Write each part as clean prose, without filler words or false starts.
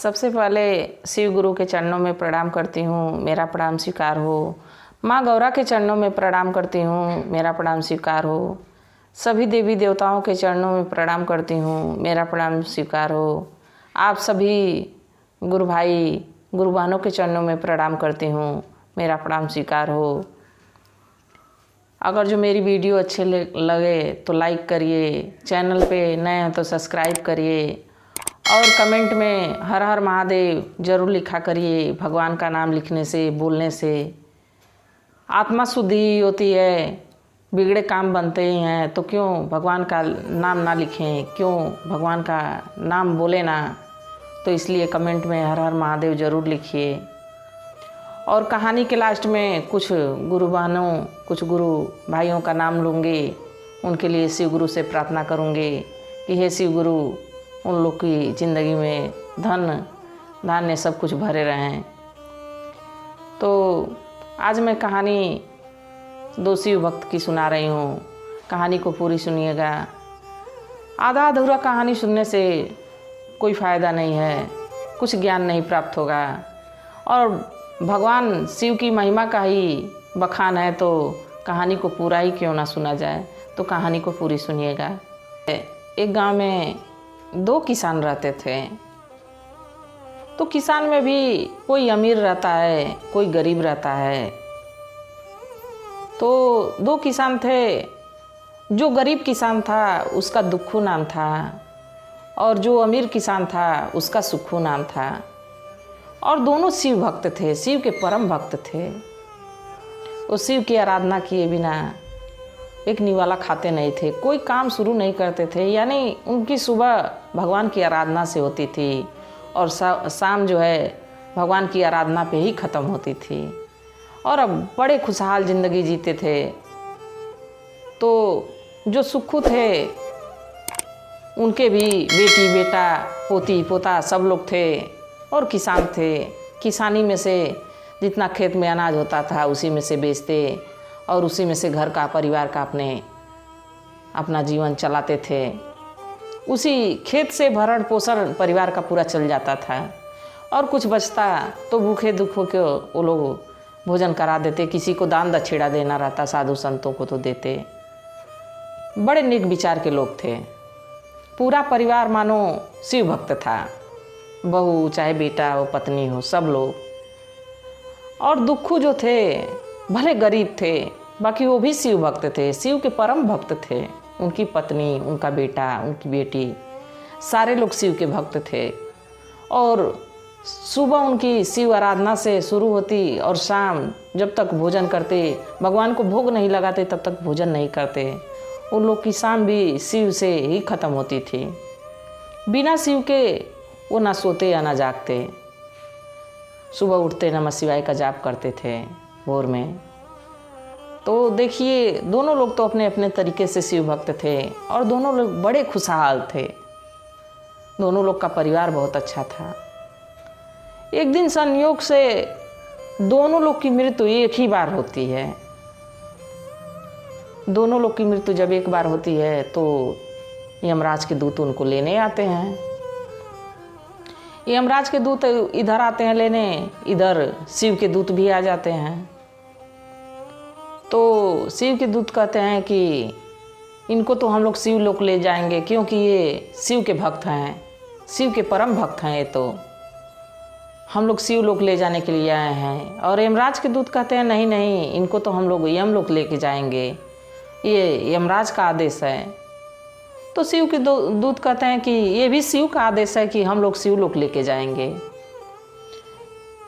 सबसे पहले शिव गुरु के चरणों में प्रणाम करती हूँ, मेरा प्रणाम स्वीकार हो। माँ गौरा के चरणों में प्रणाम करती हूँ, मेरा प्रणाम स्वीकार हो। सभी देवी देवताओं के चरणों में प्रणाम करती हूँ, मेरा प्रणाम स्वीकार हो। आप सभी गुरु भाई गुरु बहनों के चरणों में प्रणाम करती हूँ, मेरा प्रणाम स्वीकार हो। अगर जो मेरी वीडियो अच्छे लगे तो लाइक करिए, चैनल पे नए हैं तो सब्सक्राइब करिए और कमेंट में हर हर महादेव ज़रूर लिखा करिए। भगवान का नाम लिखने से, बोलने से आत्मा शुद्धि होती है, बिगड़े काम बनते ही हैं। तो क्यों भगवान का नाम ना लिखें, क्यों भगवान का नाम बोले ना। तो इसलिए कमेंट में हर हर महादेव ज़रूर लिखिए। और कहानी के लास्ट में कुछ गुरु बहनों, कुछ गुरु भाइयों का नाम लूँगी, उनके लिए शिव गुरु से प्रार्थना करूँगी कि हे शिव गुरु, उन लोग की ज़िंदगी में धन धान्य सब कुछ भरे रहें। तो आज मैं कहानी दो शिव भक्त की सुना रही हूँ। कहानी को पूरी सुनिएगा। आधा अधूरा कहानी सुनने से कोई फ़ायदा नहीं है, कुछ ज्ञान नहीं प्राप्त होगा। और भगवान शिव की महिमा का ही बखान है, तो कहानी को पूरा ही क्यों ना सुना जाए। तो कहानी को पूरी सुनिएगा। एक गांव में दो किसान रहते थे। तो किसान में भी कोई अमीर रहता है, कोई गरीब रहता है। तो दो किसान थे। जो गरीब किसान था उसका दुखू नाम था, और जो अमीर किसान था उसका सुखू नाम था। और दोनों शिव भक्त थे, शिव के परम भक्त थे। वो शिव की आराधना किए बिना एक निवाला खाते नहीं थे, कोई काम शुरू नहीं करते थे। यानी उनकी सुबह भगवान की आराधना से होती थी और शाम जो है भगवान की आराधना पे ही ख़त्म होती थी। और अब बड़े खुशहाल ज़िंदगी जीते थे। तो जो सुखू थे उनके भी बेटी बेटा पोती पोता सब लोग थे, और किसान थे। किसानी में से जितना खेत में अनाज होता था उसी में से बेचते और उसी में से घर का परिवार का अपना जीवन चलाते थे। उसी खेत से भरण पोषण परिवार का पूरा चल जाता था, और कुछ बचता तो भूखे दुखों को वो लोग भोजन करा देते। किसी को दान दक्षिणा देना रहता, साधु संतों को तो देते। बड़े नेक विचार के लोग थे। पूरा परिवार मानो शिव भक्त था, बहू चाहे बेटा हो, पत्नी हो, सब लोग। और दुखू जो थे भले गरीब थे, बाकी वो भी शिव भक्त थे, शिव के परम भक्त थे। उनकी पत्नी, उनका बेटा, उनकी बेटी, सारे लोग शिव के भक्त थे। और सुबह उनकी शिव आराधना से शुरू होती और शाम जब तक भोजन करते, भगवान को भोग नहीं लगाते तब तक भोजन नहीं करते। उन लोग की शाम भी शिव से ही ख़त्म होती थी। बिना शिव के वो ना सोते या ना जागते। सुबह उठते नमः शिवाय का जाप करते थे भोर में। तो देखिए, दोनों लोग तो अपने अपने तरीके से शिव भक्त थे और दोनों लोग बड़े खुशहाल थे। दोनों लोग का परिवार बहुत अच्छा था। एक दिन संयोग से दोनों लोग की मृत्यु एक ही बार होती है। दोनों लोग की मृत्यु जब एक बार होती है तो यमराज के दूत उनको लेने आते हैं। यमराज के दूत इधर आते हैं लेने, इधर शिव के दूत भी आ जाते हैं। तो शिव के दूत कहते हैं कि इनको तो हम लोग शिव लोक ले जाएंगे, क्योंकि ये शिव के भक्त हैं, शिव के परम भक्त हैं। ये तो हम लोग शिव लोक ले जाने के लिए आए हैं। और यमराज के दूत कहते हैं नहीं नहीं, इनको तो हम लोग यम लोक लेके जाएंगे, ये यमराज का आदेश है। तो शिव के दूत कहते हैं कि ये भी शिव का आदेश है कि हम लोग शिव लोक लेके जाएंगे।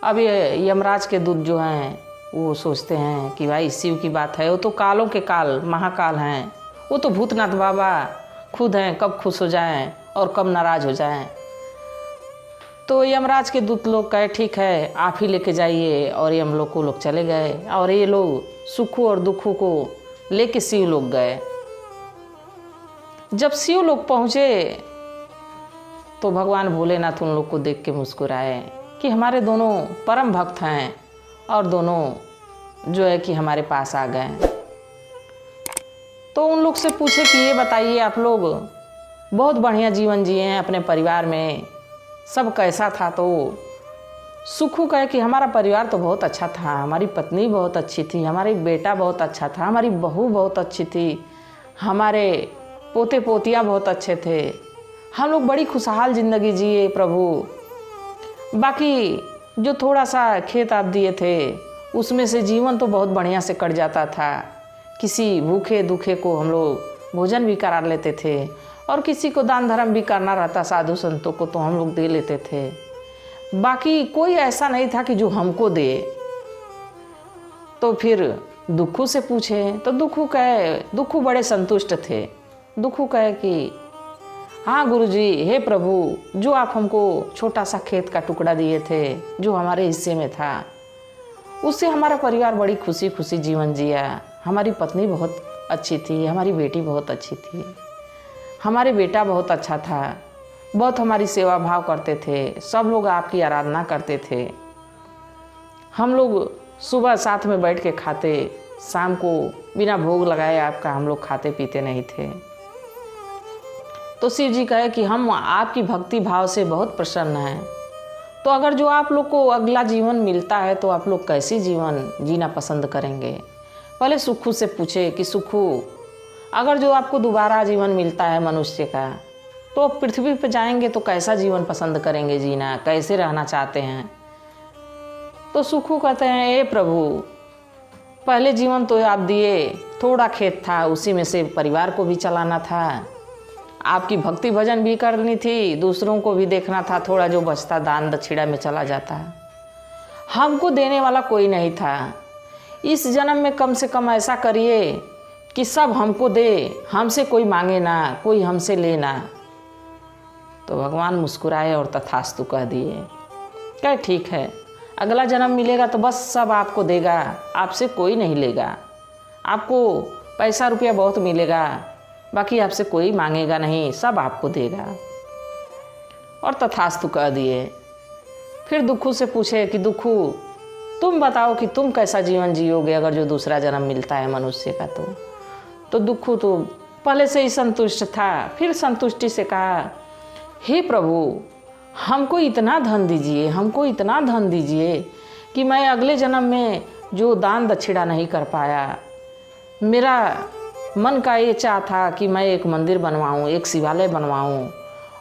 अब ये यमराज के दूत जो हैं वो सोचते हैं कि भाई शिव की बात है, वो तो कालों के काल महाकाल हैं, वो तो भूतनाथ बाबा खुद हैं, कब खुश हो जाएं और कब नाराज़ हो जाएं। तो यमराज के दूत लोग कहे ठीक है आप ही लेके जाइए, और यम लोग को लोग चले गए। और ये लोग सुखों और दुखों को लेके शिव लोग गए। जब शिव लोग पहुँचे तो भगवान भोलेनाथ उन लोग को देख के मुस्कुराए कि हमारे दोनों परम भक्त हैं और दोनों जो है कि हमारे पास आ गए। तो उन लोग से पूछे कि ये बताइए, आप लोग बहुत बढ़िया जीवन जिए हैं अपने परिवार में, सब कैसा था। तो सुखू कहे कि हमारा परिवार तो बहुत अच्छा था, हमारी पत्नी बहुत अच्छी थी, हमारी बेटा बहुत अच्छा था, हमारी बहू बहुत अच्छी थी, हमारे पोते पोतियाँ बहुत अच्छे थे, हम लोग बड़ी खुशहाल ज़िंदगी जिए प्रभु। बाकी जो थोड़ा सा खेत आप दिए थे उसमें से जीवन तो बहुत बढ़िया से कट जाता था। किसी भूखे दुखे को हम लोग भोजन भी करा लेते थे और किसी को दान धर्म भी करना रहता साधु संतों को तो हम लोग दे लेते थे। बाकी कोई ऐसा नहीं था कि जो हमको दे। तो फिर दुखू से पूछे तो दुखू बड़े संतुष्ट थे। दुखू कहे कि हाँ गुरुजी, हे प्रभु, जो आप हमको छोटा सा खेत का टुकड़ा दिए थे जो हमारे हिस्से में था, उससे हमारा परिवार बड़ी खुशी खुशी जीवन जिया। हमारी पत्नी बहुत अच्छी थी, हमारी बेटी बहुत अच्छी थी, हमारे बेटा बहुत अच्छा था, बहुत हमारी सेवा भाव करते थे, सब लोग आपकी आराधना करते थे। हम लोग सुबह साथ में बैठ के खाते, शाम को बिना भोग लगाए आपका हम लोग खाते पीते नहीं थे। तो शिव जी कहे कि हम आपकी भक्ति भाव से बहुत प्रसन्न हैं। तो अगर जो आप लोग को अगला जीवन मिलता है तो आप लोग कैसी जीवन जीना पसंद करेंगे। पहले सुखू से पूछे कि सुखू, अगर जो आपको दोबारा जीवन मिलता है मनुष्य का, तो पृथ्वी पर जाएंगे तो कैसा जीवन पसंद करेंगे जीना, कैसे रहना चाहते हैं। तो सुखू कहते हैं, ए प्रभु, पहले जीवन तो आप दिए, थोड़ा खेत था, उसी में से परिवार को भी चलाना था, आपकी भक्ति भजन भी करनी थी, दूसरों को भी देखना था, थोड़ा जो बचता दान दक्षिणा में चला जाता। हमको देने वाला कोई नहीं था। इस जन्म में कम से कम ऐसा करिए कि सब हमको दे, हमसे कोई मांगे ना, कोई हमसे ले ना। तो भगवान मुस्कुराए और तथास्तु कह दिए। क्या ठीक है, अगला जन्म मिलेगा तो बस सब आपको देगा, आपसे कोई नहीं लेगा। आपको पैसा रुपया बहुत मिलेगा, बाकी आपसे कोई मांगेगा नहीं, सब आपको देगा। और तथास्तु कह दिए। फिर दुखू से पूछे कि दुखू, तुम बताओ कि तुम कैसा जीवन जियोगे अगर जो दूसरा जन्म मिलता है मनुष्य का। तो दुखू तो पहले से ही संतुष्ट था। फिर संतुष्टि से कहा, हे प्रभु, हमको इतना धन दीजिए, हमको इतना धन दीजिए कि मैं अगले जन्म में जो दान दक्षिणा नहीं कर पाया, मेरा मन का ये चाह था कि मैं एक मंदिर बनवाऊं, एक शिवालय बनवाऊं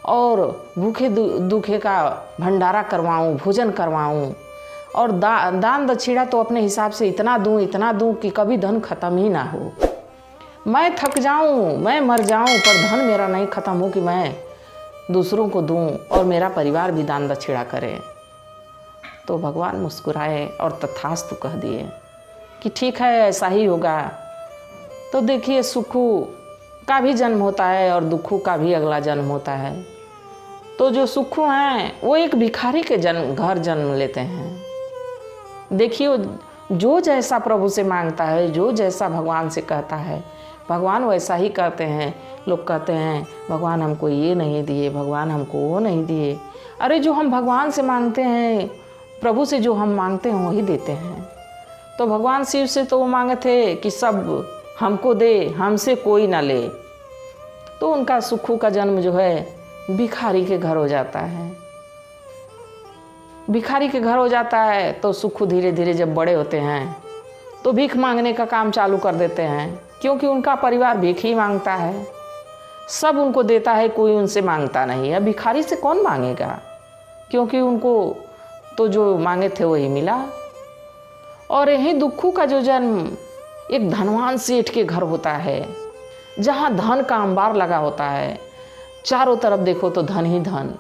और भूखे दुखे का भंडारा करवाऊं, भोजन करवाऊं और दान दक्षिणा तो अपने हिसाब से इतना दूं कि कभी धन खत्म ही ना हो। मैं थक जाऊं, मैं मर जाऊं, पर धन मेरा नहीं खत्म हो कि मैं दूसरों को दूं और मेरा परिवार भी दान दक्षिणा करे। तो भगवान मुस्कुराए और तथास्तु कह दिए कि ठीक है, ऐसा ही होगा। तो देखिए, सुखू का भी जन्म होता है और दुखू का भी अगला जन्म होता है। तो जो सुखू हैं वो एक भिखारी के घर जन्म लेते हैं। देखिए, जो जैसा प्रभु से मांगता है, जो जैसा भगवान से कहता है, भगवान वैसा ही करते हैं। लोग कहते हैं भगवान हमको ये नहीं दिए, भगवान हमको वो नहीं दिए। अरे जो हम भगवान से मांगते हैं, प्रभु से जो हम मांगते हैं वही देते हैं। तो भगवान शिव से तो वो मांगे थे कि सब हमको दे, हमसे कोई ना ले। तो उनका सुखू का जन्म जो है भिखारी के घर हो जाता है। भिखारी के घर हो जाता है तो सुखू धीरे धीरे जब बड़े होते हैं तो भीख मांगने का काम चालू कर देते हैं, क्योंकि उनका परिवार भीख ही मांगता है। सब उनको देता है, कोई उनसे मांगता नहीं है। भिखारी से कौन मांगेगा, क्योंकि उनको तो जो मांगे थे वही मिला। और यही दुखू का जो जन्म एक धनवान सेठ के घर होता है, जहाँ धन का अंबार लगा होता है, चारों तरफ देखो तो धन ही धन।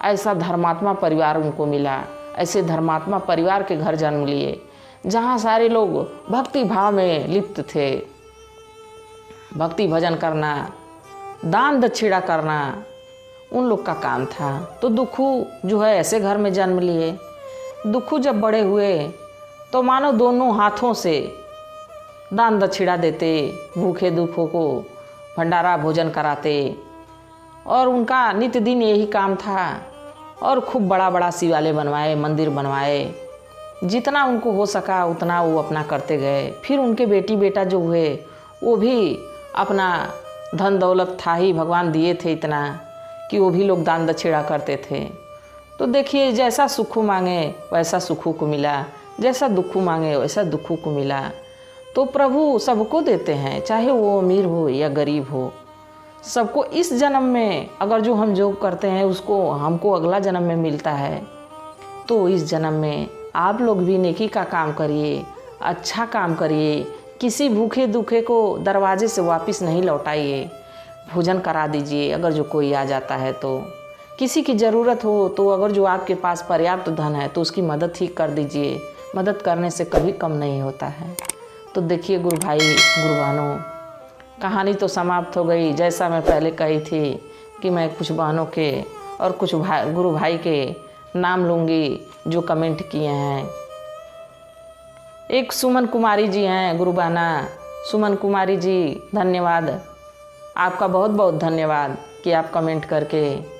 ऐसा धर्मात्मा परिवार उनको मिला। ऐसे धर्मात्मा परिवार के घर जन्म लिए, जहाँ सारे लोग भक्ति भाव में लिप्त थे। भक्ति भजन करना, दान दक्षिणा करना उन लोग का काम था। तो दुखू जो है ऐसे घर में जन्म लिए। दुखू जब बड़े हुए तो मानो दोनों हाथों से दान दक्षिणा देते, भूखे दुखों को भंडारा भोजन कराते, और उनका नित्य दिन यही काम था। और खूब बड़ा बड़ा शिवालय बनवाए, मंदिर बनवाए, जितना उनको हो सका उतना वो अपना करते गए। फिर उनके बेटी बेटा जो हुए वो भी अपना धन दौलत था ही, भगवान दिए थे इतना कि वो भी लोग दान दक्षिणा करते थे। तो देखिए, जैसा सुखू मांगे वैसा सुखू को मिला, जैसा दुखू मांगे वैसा दुखू को मिला। तो प्रभु सबको देते हैं, चाहे वो अमीर हो या गरीब हो, सबको इस जन्म में अगर जो हम जो करते हैं उसको हमको अगला जन्म में मिलता है। तो इस जन्म में आप लोग भी नेकी का काम करिए, अच्छा काम करिए, किसी भूखे दुखे को दरवाजे से वापस नहीं लौटाइए, भोजन करा दीजिए अगर जो कोई आ जाता है तो। किसी की ज़रूरत हो तो अगर जो आपके पास पर्याप्त धन है तो उसकी मदद ही कर दीजिए, मदद करने से कभी कम नहीं होता है। तो देखिए गुरु भाई गुरु बहनों, कहानी तो समाप्त हो गई। जैसा मैं पहले कही थी कि मैं कुछ बहनों के और कुछ गुरु भाई के नाम लूँगी जो कमेंट किए हैं। एक सुमन कुमारी जी हैं, गुरु बहना सुमन कुमारी जी, धन्यवाद, आपका बहुत बहुत धन्यवाद कि आप कमेंट करके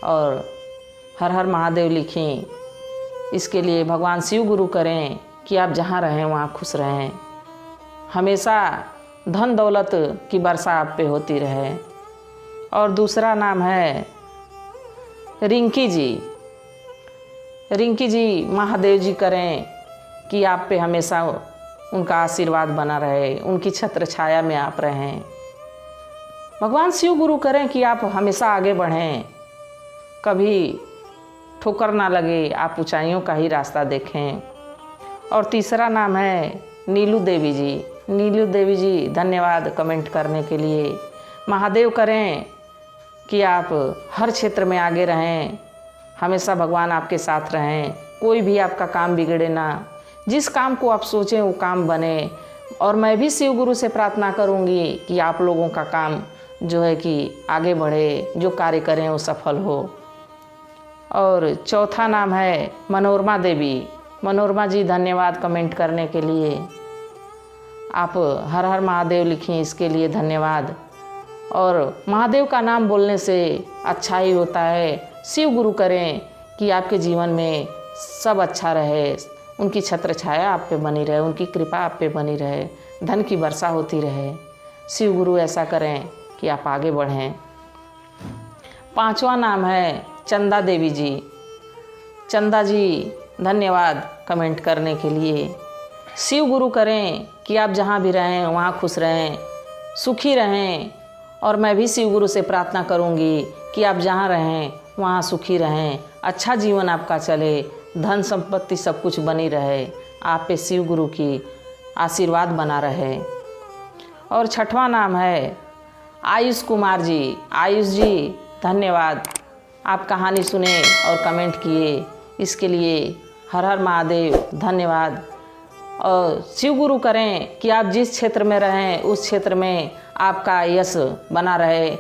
और हर हर महादेव लिखें। इसके लिए भगवान शिव गुरु करें कि आप जहाँ रहें वहाँ खुश रहें, हमेशा धन दौलत की वर्षा आप पे होती रहे। और दूसरा नाम है रिंकी जी। रिंकी जी, महादेव जी करें कि आप पे हमेशा उनका आशीर्वाद बना रहे, उनकी छत्र छाया में आप रहें। भगवान शिव गुरु करें कि आप हमेशा आगे बढ़ें, कभी ठोकर ना लगे, आप ऊंचाइयों का ही रास्ता देखें। और तीसरा नाम है नीलू देवी जी। नीलू देवी जी, धन्यवाद कमेंट करने के लिए। महादेव करें कि आप हर क्षेत्र में आगे रहें, हमेशा भगवान आपके साथ रहें, कोई भी आपका काम बिगड़े ना, जिस काम को आप सोचें वो काम बने। और मैं भी शिव गुरु से प्रार्थना करूंगी कि आप लोगों का काम जो है कि आगे बढ़े, जो कार्य करें वो सफल हो। और चौथा नाम है मनोरमा देवी। मनोरमा जी, धन्यवाद कमेंट करने के लिए। आप हर हर महादेव लिखें, इसके लिए धन्यवाद। और महादेव का नाम बोलने से अच्छा ही होता है। शिव गुरु करें कि आपके जीवन में सब अच्छा रहे, उनकी छत्र छाया आप पे बनी रहे, उनकी कृपा आप पे बनी रहे, धन की वर्षा होती रहे। शिव गुरु ऐसा करें कि आप आगे बढ़ें। पांचवा नाम है चंदा देवी जी। चंदा जी, धन्यवाद कमेंट करने के लिए। शिव गुरु करें कि आप जहाँ भी रहें वहाँ खुश रहें, सुखी रहें। और मैं भी शिव गुरु से प्रार्थना करूँगी कि आप जहाँ रहें वहाँ सुखी रहें, अच्छा जीवन आपका चले, धन संपत्ति सब कुछ बनी रहे, आप पे शिव गुरु की आशीर्वाद बना रहे। और छठवां नाम है आयुष कुमार जी। आयुष जी, धन्यवाद, आप कहानी सुने और कमेंट किए, इसके लिए हर हर महादेव, धन्यवाद। और शिव गुरु करें कि आप जिस क्षेत्र में रहें उस क्षेत्र में आपका यश बना रहे,